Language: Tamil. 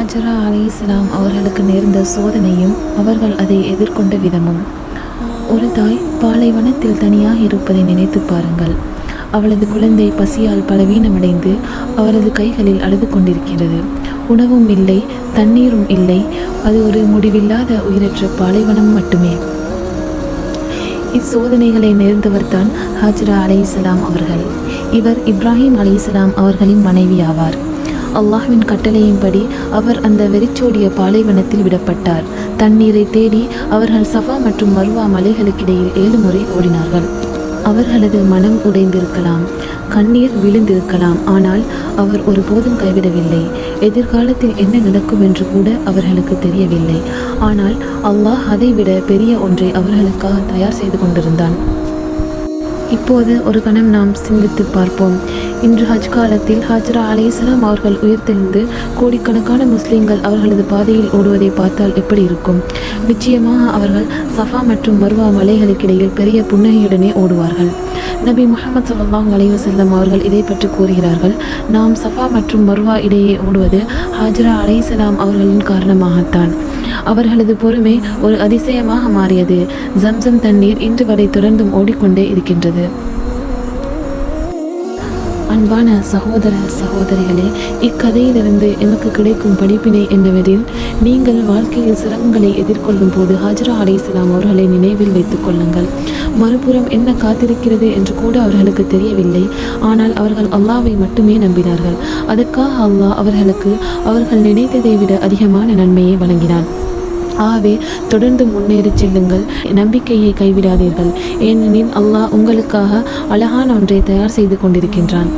ஹாஜரா அலைஹிஸ்ஸலாம் அவர்களுக்கு நேர்ந்த சோதனையும் அவர்கள் அதை எதிர்கொண்ட விதமும். ஒரு தாய் பாலைவனத்தில் தனியாக இருப்பதை நினைத்து பாருங்கள். அவளது குழந்தை பசியால் பலவீனமடைந்து அவரது கைகளில் அழுது கொண்டிருக்கிறது. உணவும் இல்லை, தண்ணீரும் இல்லை. அது ஒரு முடிவில்லாத உயிரற்ற பாலைவனம் மட்டுமே. இச்சோதனைகளை நேர்ந்தவர்தான் ஹாஜரா அலைஹிஸ்ஸலாம் அவர்கள். இவர் இப்ராஹிம் அலைஹிஸ்ஸலாம் அவர்களின் மனைவி ஆவார். அல்லாஹ்வின் கட்டளையின்படி அவர் அந்த வெறிச்சோடிய பாலைவனத்தில் விடப்பட்டார். தண்ணீரை தேடி அவர்கள் சஃபா மற்றும் மர்வா மலைகளுக்கிடையில் 7 முறை ஓடினார்கள். அவர்களது மனம் உடைந்திருக்கலாம், கண்ணீர் விழுந்திருக்கலாம். ஆனால் அவர் ஒருபோதும் கைவிடவில்லை. எதிர்காலத்தில் என்ன நடக்கும் என்று கூட அவர்களுக்கு தெரியவில்லை. ஆனால் அல்லாஹ் அதைவிட பெரிய ஒன்றை அவர்களுக்காக தயார் செய்து கொண்டிருந்தான். இப்போது ஒரு கணம் நாம் சிந்தித்து பார்ப்போம். இன்று ஹஜ் காலத்தில் ஹாஜரா அலைஹிஸ்ஸலாம் அவர்கள் உயிர்த்தெழுந்து கோடிக்கணக்கான முஸ்லீம்கள் அவர்களது பாதையில் ஓடுவதை பார்த்தால் எப்படி இருக்கும்? நிச்சயமாக அவர்கள் சஃபா மற்றும் மர்வா மலைகளுக்கிடையில் பெரிய புன்னகையுடனே ஓடுவார்கள். நபி முஹம்மது ஸல்லல்லாஹு அலைஹி வஸல்லம் அவர்கள் இதை பற்றி கூறுகிறார்கள். நாம் சஃபா மற்றும் மர்வா இடையே ஓடுவது ஹாஜரா அலைஹிஸ்ஸலாம் அவர்களின் காரணமாகத்தான். அவர்களது பொறுமை ஒரு அதிசயமாக மாறியது. ஜம்சம் தண்ணீர் இன்று வரை தொடர்ந்தும் ஓடிக்கொண்டே இருக்கின்றது. அன்பான சகோதர சகோதரிகளே, இக்கதையிலிருந்து எமக்கு கிடைக்கும் படிப்பினை என்னவெனில், நீங்கள் வாழ்க்கையில் சிரமங்களை எதிர்கொள்ளும் போது ஹாஜரா அலைஹிஸ்ஸலாம் அவர்களை நினைவில் வைத்துக் கொள்ளுங்கள். மறுபுறம் என்ன காத்திருக்கிறது என்று கூட அவர்களுக்கு தெரியவில்லை. ஆனால் அவர்கள் அல்லாஹ்வை மட்டுமே நம்பினார்கள். அதற்காக அல்லாஹ் அவர்களுக்கு அவர்கள் நினைத்ததை விட அதிகமான நன்மையை வழங்கினான். ஆகவே தொடர்ந்து முன்னேறி செல்லுங்கள், நம்பிக்கையை கைவிடாதீர்கள். ஏனெனில் அல்லாஹ் உங்களுக்காக அழகான ஒன்றை தயார் செய்து கொண்டிருக்கின்றான்.